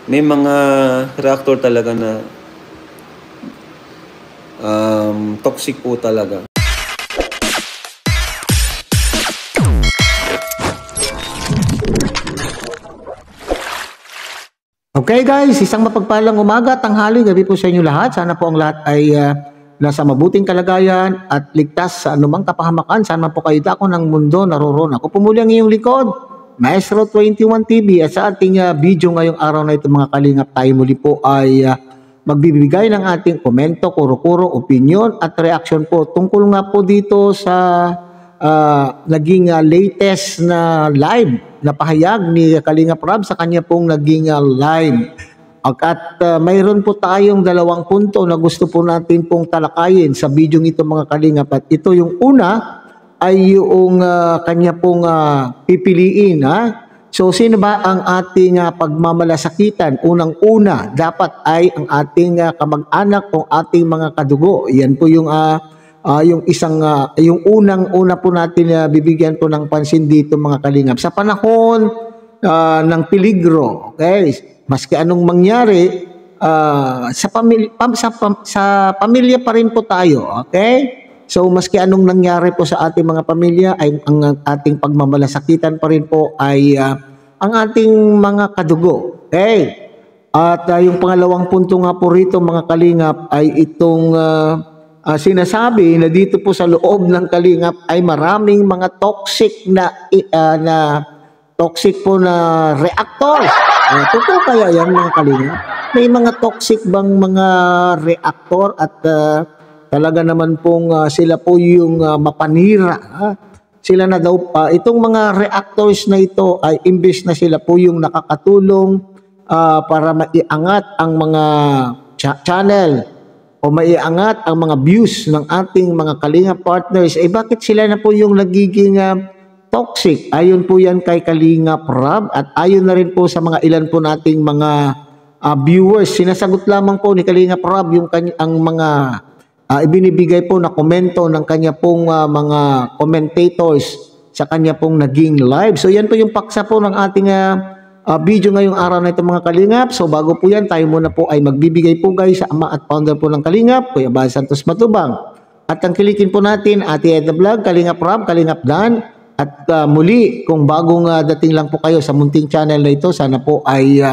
May mga reactor talaga na toxic po talaga. Okay guys, isang mapagpalang umaga, tanghali, gabi po sa inyo lahat. Sana po ang lahat ay nasa mabuting kalagayan at ligtas sa anumang kapahamakan. Sana po kayo dako ng mundo naroon. Ako po muli ang iyong likod, Maestro 21 TV. At sa ating video ngayong araw na ito mga kalingap, tayo muli po ay magbibigay ng ating komento, kuro-kuro, opinion at reaction po tungkol nga po dito sa naging latest na live na pahayag ni Kalingap Rab sa kanya pong naging live. At mayroon po tayong dalawang punto na gusto po natin pong talakayin sa video ito mga Kalingap. At ito yung una ay yung kanya pong pipiliin. So sino ba ang ating pagmamalasakitan? Unang-una dapat ay ang ating kamag-anak o ating mga kadugo. Yan po yung yung unang-una po natin bibigyan po ng pansin dito mga Kalingap. Sa panahon ng peligro, okay? Maski anong mangyari, sa pamilya pa rin po tayo, okay? So maski anong nangyari po sa ating mga pamilya, ay ang ating pagmamalasakitan pa rin po ay ang ating mga kadugo, okay? At yung pangalawang punto nga po rito mga Kalingap ay itong sinasabi na dito po sa loob ng Kalingap ay maraming mga toxic na toxic po na reactor. Totoo kaya yan mga Kalingap? May mga toxic bang mga reactor at talaga naman pong sila po yung mapanira. Sila na daw pa. Itong mga reactors na ito ay imbes na sila po yung nakakatulong para maiangat ang mga channel o maiangat ang mga views ng ating mga Kalingap partners, bakit sila na po yung nagiging toxic? Ayon po yan kay Kalingap Rab at ayon na rin po sa mga ilan po nating mga viewers. Sinasagot lamang po ni Kalingap Rab yung ang mga ibinibigay po na komento ng kanya pong mga commentators sa kanya pong naging live. So yan po yung paksa po ng ating video ngayong araw na ito mga Kalingap. So bago po yan, tayo muna po ay magbibigay po guys sa ama at founder po ng Kalingap, Kuya Bal Santos Matubang. At tangkilikin po natin Ate Edna Vlog, Kalingap Rab, Kalingap Dan. At muli, kung bagong dating lang po kayo sa munting channel na ito, sana po ay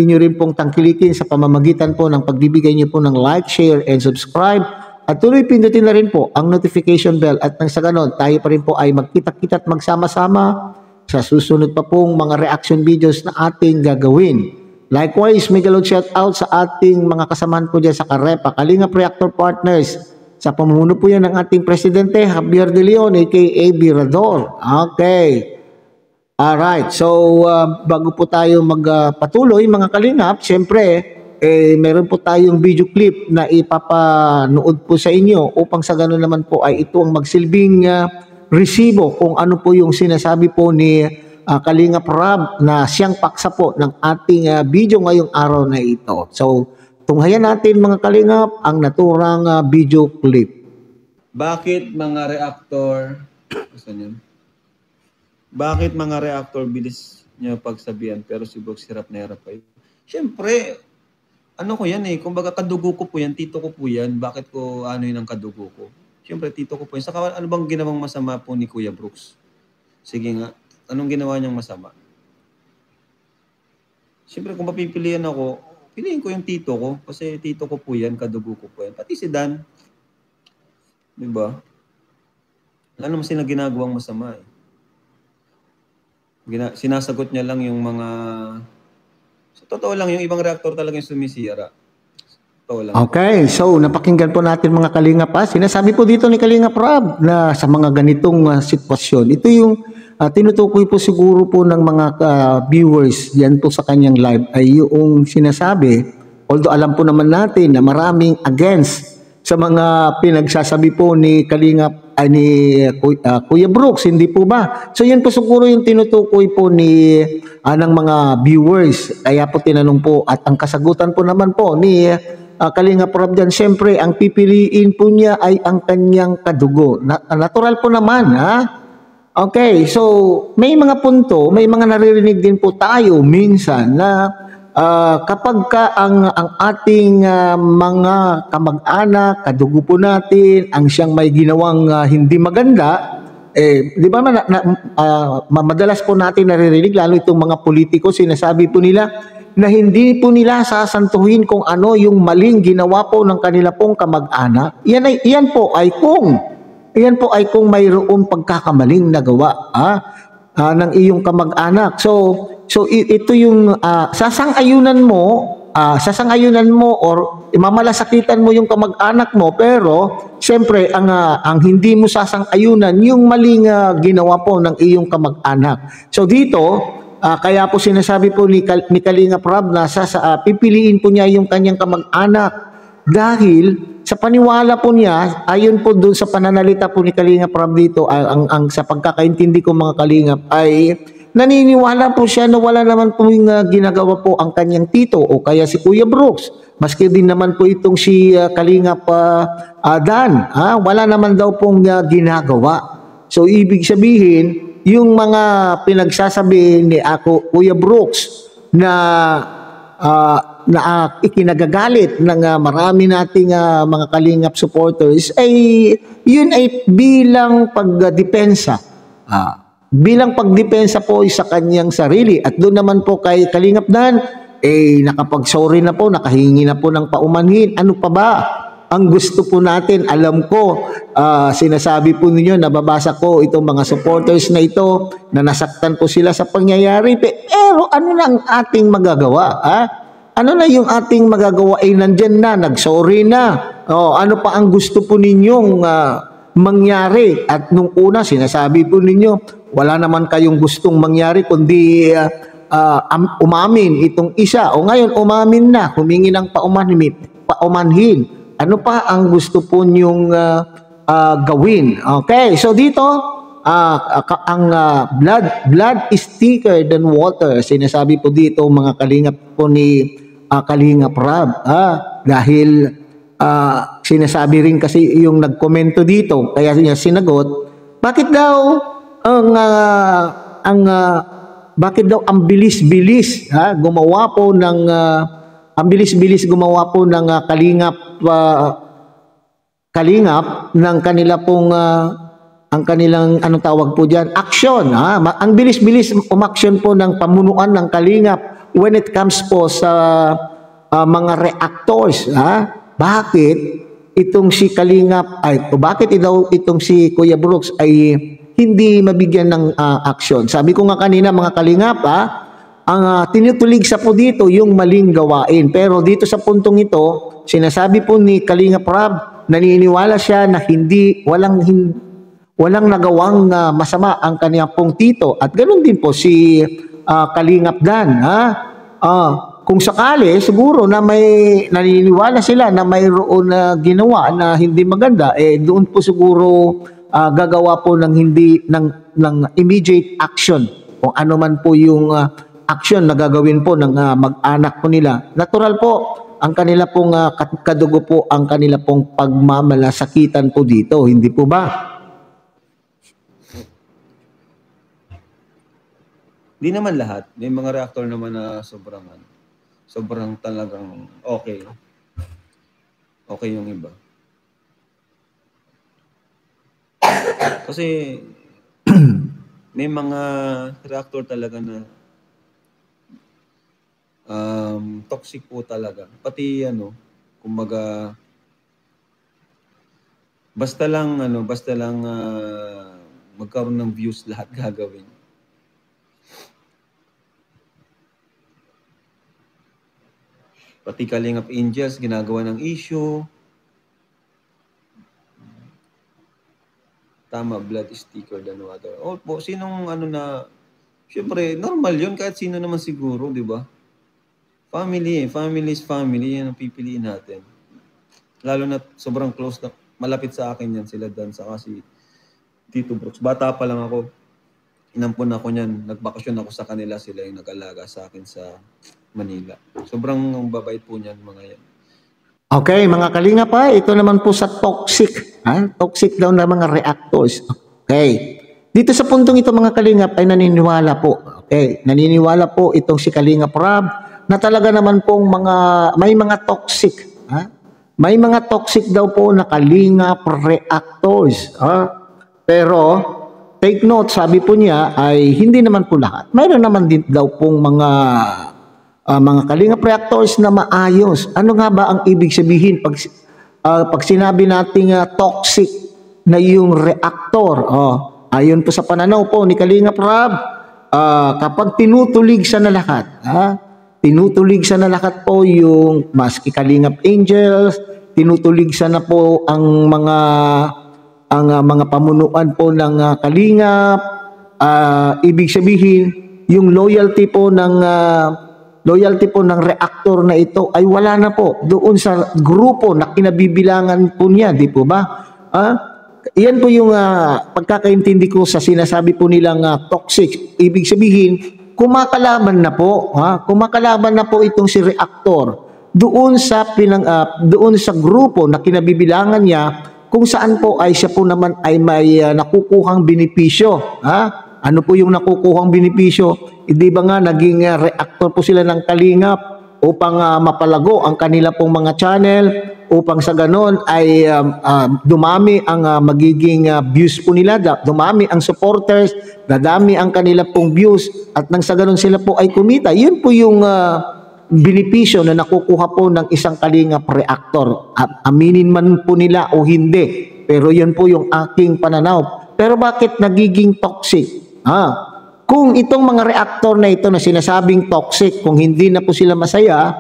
inyo rin pong tangkilikin sa pamamagitan po ng pagbibigay niyo po ng like, share, and subscribe. At tuloy pindutin na rin po ang notification bell at nang sa ganon, tayo pa rin po ay magkita-kita at magsama-sama sa susunod pa pong mga reaction videos na ating gagawin. Likewise, may galog shout out sa ating mga kasamahan po dyan sa Karepa, Kalingap Reactor Partners. Sa pamumuno po yan ng ating Presidente, Javier De Leon, aka Birador. Okay. Alright. So, bago po tayo magpatuloy, mga Kalingap, siyempre, meron po tayong video clip na ipapanood po sa inyo upang sa gano'n naman po ay ito ang magsilbing resibo kung ano po yung sinasabi po ni Kalingap Rab na siyang paksa po ng ating video ngayong araw na ito. So, tunghayan natin mga Kalingap ang naturang video clip. Bakit mga reactor, bakit mga reactor bilis niya pagsabihan pero si Box hirap na hirap kayo? Siyempre, ano ko yan kumbaga kadugo ko po yan, tito ko po yan, bakit ko ano yun ang kadugo ko? Siyempre, tito ko po yun. Saka ano bang ginawang masama po ni Kuya Brooks? Sige nga, anong ginawa niyang masama? Siyempre, kung mapipilian ako, piliin ko yung tito ko. Kasi tito ko po yan, kadugo ko po yan. Pati si Dan. Diba? Wala naman sila ginagawang masama Sinasagot niya lang yung mga... Sa totoo lang, yung ibang reactor talaga yung sumisira. Okay, so napakinggan po natin mga Kalingap Sinasabi po dito ni Kalingap Rab na sa mga ganitong sitwasyon, ito yung tinutukoy po siguro po ng mga viewers yan po sa kanyang live ay yung sinasabi, although alam po naman natin na maraming against sa mga pinagsasabi po ni Kalingap ni Kuya Brooks, hindi po ba? So yan po siguro yung tinutukoy po ni ng mga viewers. Kaya po tinanong po at ang kasagutan po naman po ni Kalingap Rab dyan, siyempre, ang pipiliin po niya ay ang kanyang kadugo. Natural po naman, Okay, so may mga punto, may mga naririnig din po tayo minsan na kapag ang ating mga kamag-anak, kadugo po natin, ang siyang may ginawang hindi maganda, di ba madalas po natin naririnig, lalo itong mga politiko, sinasabi po nila na hindi po nila sasantuhin kung ano yung maling ginawa po ng kanila pong kamag-anak. Yan po ay kung mayroong pagkakamaling nagawa ng iyong kamag-anak. So ito yung sasang-ayunan mo or mamalasakitan mo yung kamag-anak mo, pero siyempre ang hindi mo sasang-ayunan yung maling ginawa po ng iyong kamag-anak. So dito, kaya po sinasabi po ni Kalinga Prab na pipiliin po niya yung kanyang kamag-anak dahil sa paniwala po niya, ayon po doon sa pananalita po ni Kalinga Prab dito, ang sa pagkakaintindi ko mga Kalingap, ay naniniwala po siya na wala naman po yung ginagawa po ang kanyang tito o kaya si Kuya Brooks. Maski din naman po itong si Kalingap Dan, wala naman daw pong ginagawa. So ibig sabihin, yung mga pinagsasabi ni Kuya Brooks na ikinagagalit ng marami nating mga Kalingap supporters ay yun ay bilang pagdepensa. Bilang pagdepensa po sa kanyang sarili. At doon naman po kay Kalingap Dan, nakapag-sorry na po, nakahingi na po ng paumanhin. Ano pa ba ang gusto po natin? Alam ko, sinasabi po ninyo, nababasa ko itong mga supporters na ito, na nasaktan po sila sa pangyayari. Pero ano na ang ating magagawa? Ano na yung ating magagawa? Nandyan na, nag-sorry na. Ano pa ang gusto po ninyong mangyari? At nung una, sinasabi po ninyo, wala naman kayong gustong mangyari kundi umamin itong isa. O ngayon, umamin na, humingi ng paumanhin. Ano pa ang gusto po niyong gawin? Okay, so dito, ang blood is thicker than water. Sinasabi po dito mga Kalingap po ni Kalinga Prab. Dahil sinasabi rin kasi yung nagkomento dito, kaya niya sinagot, bakit daw ang bilis-bilis gumawa po ng Kalingap ng kanila pong ang kanilang anong tawag po diyan, action. Ang bilis-bilis umaksyon po ng pamunuan ng Kalingap when it comes po sa mga reactors. Bakit itong si Kalingap bakit itong si Kuya Brooks ay hindi mabigyan ng aksyon? Sabi ko nga kanina mga Kalingap, ang tinutulig sa po dito yung maling gawain. Pero dito sa puntong ito, sinasabi po ni Kalinga Prab, naniniwala siya na walang nagawang masama ang kanyang pong tito. At ganoon din po si Kalingap Dan. Kung sakali, siguro na may naniniwala sila na mayroon na ginawa na hindi maganda, doon po siguro gagawa po ng immediate action. Kung ano man po yung action na gagawin po ng mag-anak po nila. Natural po, ang kanila pong kadugo po, ang kanila pong pagmamalasakitan po dito. Hindi po ba? Hindi naman lahat. May mga reactor naman na sobrang talagang okay. Okay yung iba. Kasi may mga reactor talaga na toxic po talaga. Pati kumbaga basta lang magkaroon ng views lahat gagawin. Pati Kalingap Angels ginagawa ng issue. Tama, blood is thicker than water. Po, sinong syempre normal 'yun kahit sino naman siguro, 'di ba? Family is family, yan ang pipiliin natin. Lalo na sobrang close na, malapit sa akin yan sila Dan saka si Tito Brooks. Bata pa lang ako, inampun ako niyan, nagbakasyon ako sa kanila, sila yung nag-alaga sa akin sa Manila. Sobrang babait po niyan mga yan. Okay, mga Kalinga pa, ito naman po sa toxic. Toxic daw na mga reactors. Okay. Dito sa puntong ito mga Kalingap ay naniniwala po. Okay, naniniwala po itong si Kalinga Prab na talaga naman pong may mga toxic, ha? May mga toxic daw po na kalingap reactors, ha? Pero take note, sabi po niya ay hindi naman po lahat. Mayroon naman din daw pong mga kalingap reactors na maayos. Ano nga ba ang ibig sabihin pag sinabi nating toxic na yung reactor? Ayon po sa pananaw po ni Kalingap Rab, kapag tinutuligsa na lahat, tinutuligsa na lahat po yung maski Kalingap Angels, tinutuligsa na po ang mga pamunuan po ng Kalingap, ibig sabihin yung loyalty po ng reactor na ito ay wala na po doon sa grupo na kinabibilangan po niya, di po ba? Iyan po yung pagkakaintindi ko sa sinasabi po nilang toxic. Ibig sabihin, kumakalaban na po, kumakalaban na po itong si reactor doon sa grupo na kinabibilangan niya, kung saan po ay siya po naman ay may nakukuhang benepisyo. Ano po yung nakukuhang benepisyo? Di ba nga naging reactor po sila ng Kalingap upang mapalago ang kanila pong mga channel, upang sa ganon ay dumami ang magiging views po nila, dumami ang supporters, dadami ang kanila pong views, at nang sa ganon sila po ay kumita. Yun po yung benepisyo na nakukuha po ng isang Kalingap reactor. Aminin man po nila o hindi, pero yun po yung aking pananaw. Pero bakit nagiging toxic? Kung itong mga reactor na ito na sinasabing toxic, kung hindi na po sila masaya,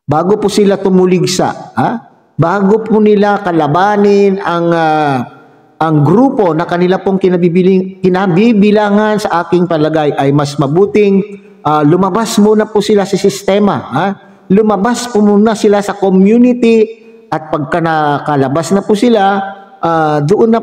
bago po sila tumuligsa, bago po nila kalabanin ang grupo na kanila pong kinabibilangan, sa aking palagay ay mas mabuting lumabas muna po sila sa sistema, lumabas po muna sila sa community, at pagka nakalabas na po sila, doon na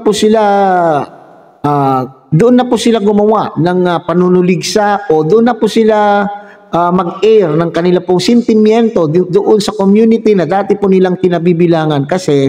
po sila gumawa ng panunuligsa, o doon na po sila mag-air ng kanila pong sentimiento doon sa community na dati po nilang kinabibilangan, kasi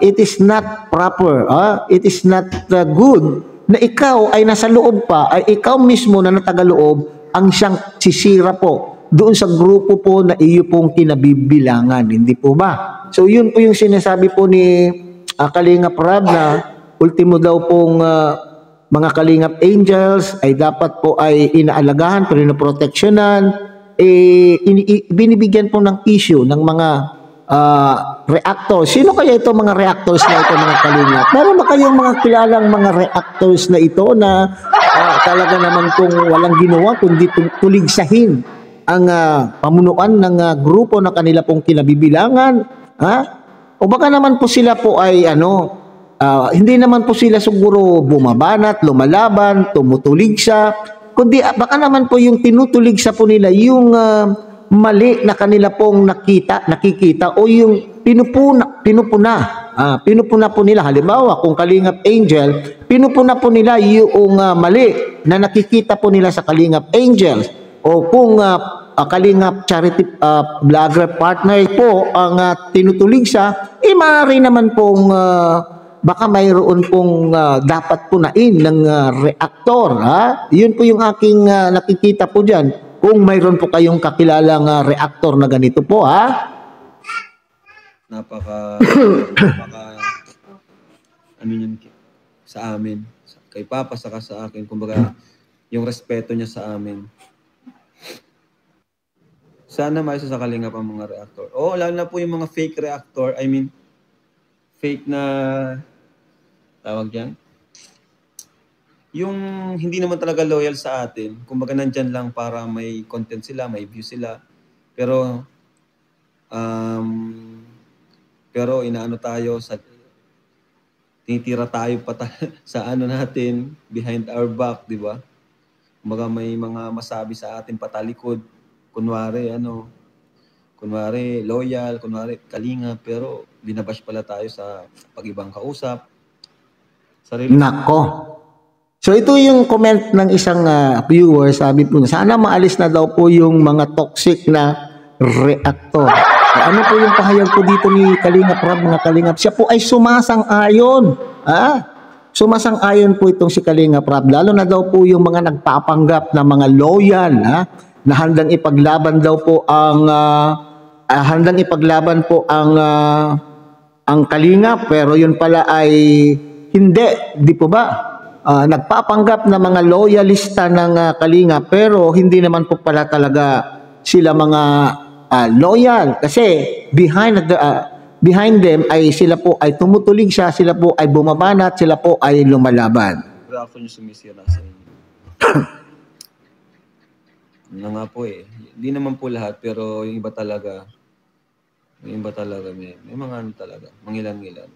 it is not proper, it is not good na ikaw ay nasa loob pa, ay ikaw mismo na natagaloob ang siyang sisira po doon sa grupo po na iyo pong kinabibilangan, hindi po ba? So yun po yung sinasabi po ni Kalingap Rab, na ultimo daw pong mga Kalingap Angels ay dapat po ay inaalagahan, pinoproteksyonan, binibigyan po ng issue ng mga reactors. Sino kaya ito mga reactors na ito, mga Kalingap? Meron ba kayong mga kilalang mga reactors na ito na talaga naman kung walang ginawa kundi tuligsahin ang pamunuan ng grupo na kanila pong kinabibilangan? O baka naman po sila po ay hindi naman po sila siguro bumabanat, lumalaban, tumutuligsa, kundi baka naman po yung tinutuligsa po nila yung mali na kanila pong nakikita, o yung pinupuna po nila. Halimbawa, kung Kalingap Angel, pinupuna po nila yung mali na nakikita po nila sa Kalingap Angels, o kung Kalingap Charity Vlogger Partner po ang tinutuligsa, maaari naman pong baka mayroon pong dapat punain ng reactor. Yun po yung aking nakikita po dyan. Kung mayroon po kayong kakilalang reactor na ganito po, napaka ano yun sa amin, kay Papa saka sa akin, kumbaga yung respeto niya sa amin. Sana maayos sa Kalingap ang mga reactor. Lalo na po yung mga fake reactor, I mean fake na tawag yan, yung hindi naman talaga loyal sa atin, kumbaga nandyan lang para may content sila, may view sila, pero inaano tayo sa tinitira tayo sa ano natin behind our back, di ba? Kumbaga may mga masabi sa atin patalikod, kunwari loyal, kunwari Kalingap, pero binabash pala tayo sa pag-ibang kausap. Nako. So ito yung comment ng isang viewer, sabi po, sana maalis na daw po yung mga toxic na reactor. Ano po yung pahayag po dito ni Kalingap Rab, mga Kalingap? Siya po ay sumasang-ayon. Sumasang-ayon po itong si Kalingap Rab. Lalo na daw po yung mga nagpapanggap na mga loyal, na handang ipaglaban daw po ang Kalingap, pero yun pala ay hindi, di po ba? Nagpapanggap na mga loyalista ng Kalingap, pero hindi naman po pala talaga sila mga loyal, kasi behind them ay sila po ay tumutulig siya, sila po ay bumabanat, sila po ay lumalaban. Grafo nyo sumisira sa inyo. Ano nga po eh. Hindi naman po lahat, pero yung iba talaga, may mga ano talaga, mangilan-ngilan.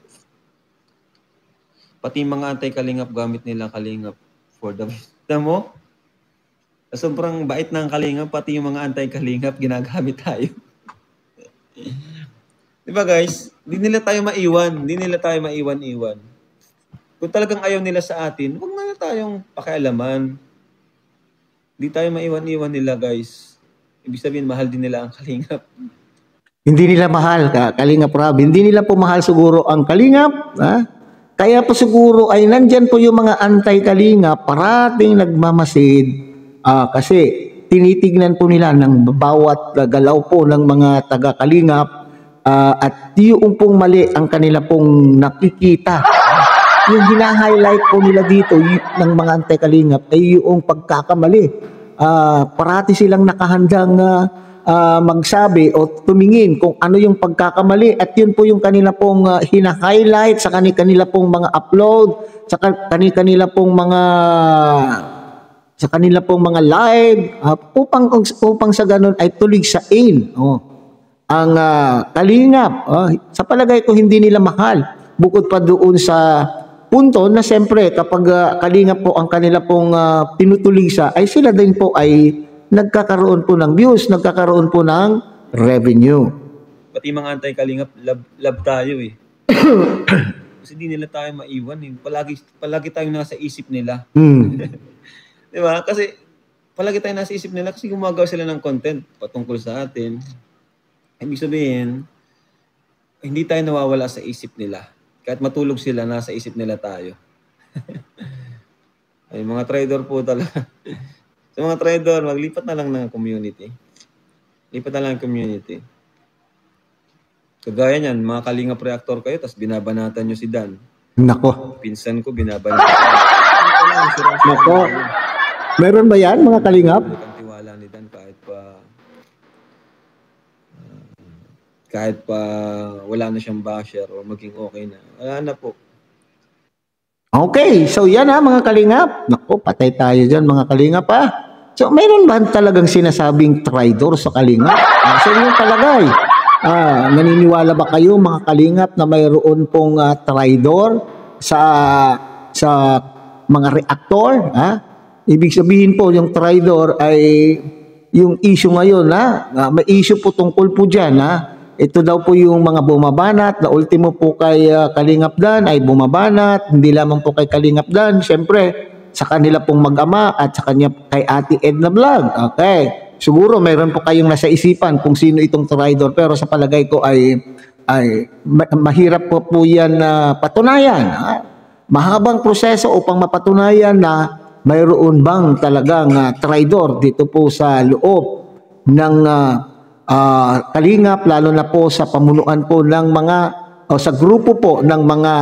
Pati mga anti-Kalingap, gamit nila Kalingap for the... Tama mo? Sobrang bait ng Kalingap, pati yung mga anti-Kalingap, ginagamit tayo. Diba guys? Hindi nila tayo maiwan-iwan. Kung talagang ayaw nila sa atin, huwag na tayong pakialaman. Hindi tayo maiwan-iwan nila, guys. Ibig sabihin, mahal din nila ang Kalingap. Hindi nila mahal, Kalingap Rob. Hindi nila po mahal siguro ang Kalingap. Kaya po siguro ay nandyan po yung mga anti-Kalingap, parating nagmamasid. Kasi tinitignan po nila ng bawat galaw po ng mga taga-Kalingap. At yung pong mali ang kanila pong nakikita. Yung hina-highlight po nila dito ng mga anti-Kalingap ay yung pagkakamali. Parati silang nakahandang magsabi o tumingin kung ano yung pagkakamali, at yun po yung kanila pong hina-highlight sa kanila pong mga upload, sa kanila pong mga live, upang sa ganun ay tulig sa ang Kalingap. Sa palagay ko hindi nila mahal, bukod pa doon sa punto na siyempre kapag Kalingap po ang kanila pong tinutulisa, ay sila din po ay nagkakaroon po ng views, nagkakaroon po ng revenue. Pati mga anti-Kalingap, love tayo eh. Kasi di nila tayo maiwan eh. Palagi tayong nasa isip nila. Di ba? Kasi palagi tayong nasa isip nila kasi gumagawa sila ng content patungkol sa atin. Ibig sabihin, hindi tayo nawawala sa isip nila. Kahit matulog sila, nasa isip nila tayo. Ay, mga trader po talaga. Sa mga trader, maglipat na lang ng community. Lipat na lang ng community. Kagaya niyan, mga Kalingap reactor kayo, tapos binabanatan nyo si Dan. Nako. Pinsan ko, binabanatan. Nako. Meron ba yan, mga Kalingap? Ang tiwala ni Dan kahit pa wala na siyang basher o maging okay na. Wala na po. Okay, so yan mga Kalingap. Naku, patay tayo dyan mga Kalingap So mayroon ba talagang sinasabing traitor sa Kalingap? Sa inyong palagay, naniniwala ba kayo mga Kalingap na mayroon pong traitor sa mga reactor? Ibig sabihin po yung traitor ay yung issue ngayon may issue po tungkol po dyan Ito daw po yung mga bumabanat, na ultimo po kay Kalingap Dan ay bumabanat, hindi lamang po kay Kalingap Dan, syempre sa kanila pong mag-ama at sa kanya kay Ate Edna Vlog. Okay, siguro mayroon po kayong nasa isipan kung sino itong traitor, pero sa palagay ko ay mahirap po yan na patunayan. Mahabang proseso upang mapatunayan na mayroon bang talagang traitor dito po sa loob ng Kalingap, lalo na po sa pamunuan po ng sa grupo po ng mga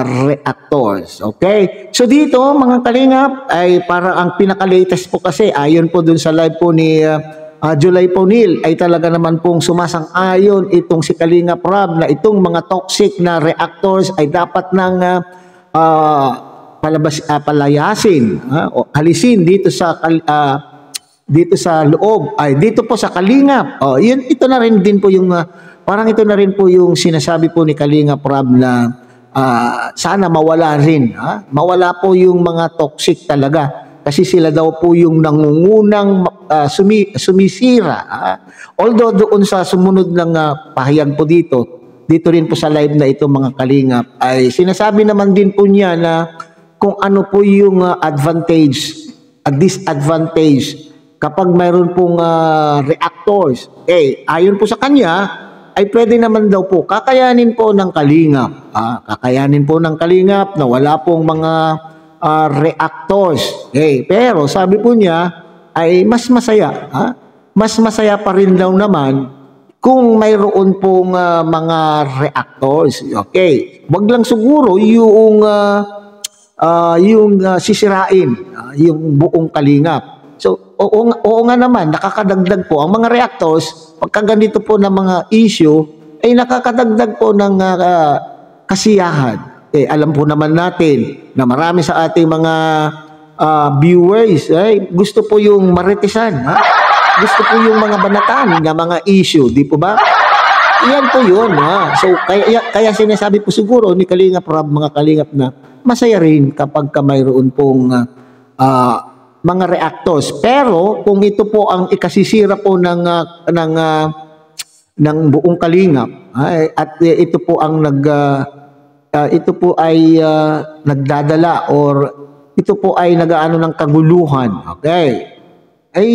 reactors. Okay? So dito, mga Kalingap, ay para ang pinaka-latest po kasi, ayon po dun sa live po ni July Ponil, ay talaga naman pong sumasang-ayon itong si Kalingap Rob na itong mga toxic na reactors ay dapat nang palayasin, alisin dito sa loob, dito po sa Kalingap. Ito na rin din po yung parang ito na rin po yung sinasabi po ni Kalingap Rob na sana mawala rin. Mawala po yung mga toxic talaga. Kasi sila daw po yung nangungunang sumisira. Although doon sa sumunod ng pahayag po dito rin po sa live na ito mga Kalingap, ay sinasabi naman din po niya na kung ano po yung advantage at disadvantage kapag mayroon pong reactors. Ayon po sa kanya, ay pwede naman daw po kakayanin po ng Kalingap. Kakayanin po ng Kalingap na wala pong mga reactors. Pero sabi po niya, ay mas masaya. Mas masaya pa rin daw naman kung mayroon pong mga reactors. Okay. Wag lang siguro yung sisirain yung buong kalingap. So, oo nga naman, nakakadagdag po. Ang mga reactors, pagka ganito po ng mga issue, ay nakakadagdag po ng kasiyahan. Alam po naman natin na marami sa ating mga viewers, gusto po yung maritisan. Gusto po yung mga banatan na mga issue, di po ba? Iyan po yun. So, kaya sinasabi po siguro ni Kalingap Rob, mga Kalingap, na masaya rin kapag mayroon pong mga reactors. Pero kung ito po ang ikasisira po ng buong Kalingap, at ito po ang ito po ay nagdadala or ito po ay nagaano ng kaguluhan, okay, ay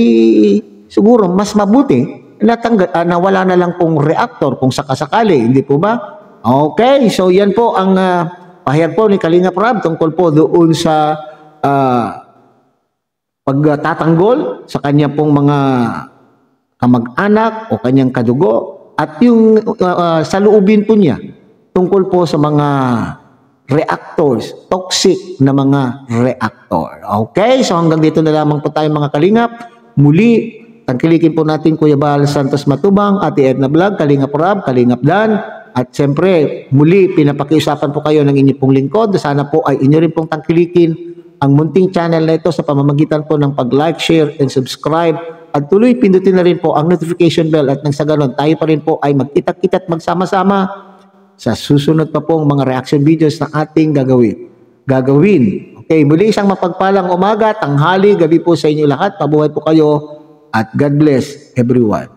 siguro mas mabuti na wala na lang pong reactor kung sakasakali, hindi po ba? Okay, so yan po ang pahayag po ni Kalingap Rob tungkol po doon sa pagtatanggol sa kanya pong mga kamag-anak o kanyang kadugo at yung saloobin po niya tungkol po sa mga reactors, toxic na mga reactor. Okay, so hanggang dito na lamang po tayo mga Kalingap. Muli, tangkilikin po natin Kuya Bal Santos Matubang, Ate Edna Vlog, Kalingap Rob, Kalingap Dan, at siyempre, muli, pinapakiusapan po kayo ng inyong pong lingkod. Sana po ay inyo rin pong tangkilikin ang munting channel na ito sa pamamagitan po ng pag-like, share, and subscribe. At tuloy, pindutin na rin po ang notification bell at nang sa ganon, tayo pa rin po ay magkita-kita at magsama-sama sa susunod pa pong mga reaction videos na ating gagawin. Okay, muli isang mapagpalang umaga, tanghali, gabi po sa inyo lahat. Mabuhay po kayo at God bless everyone.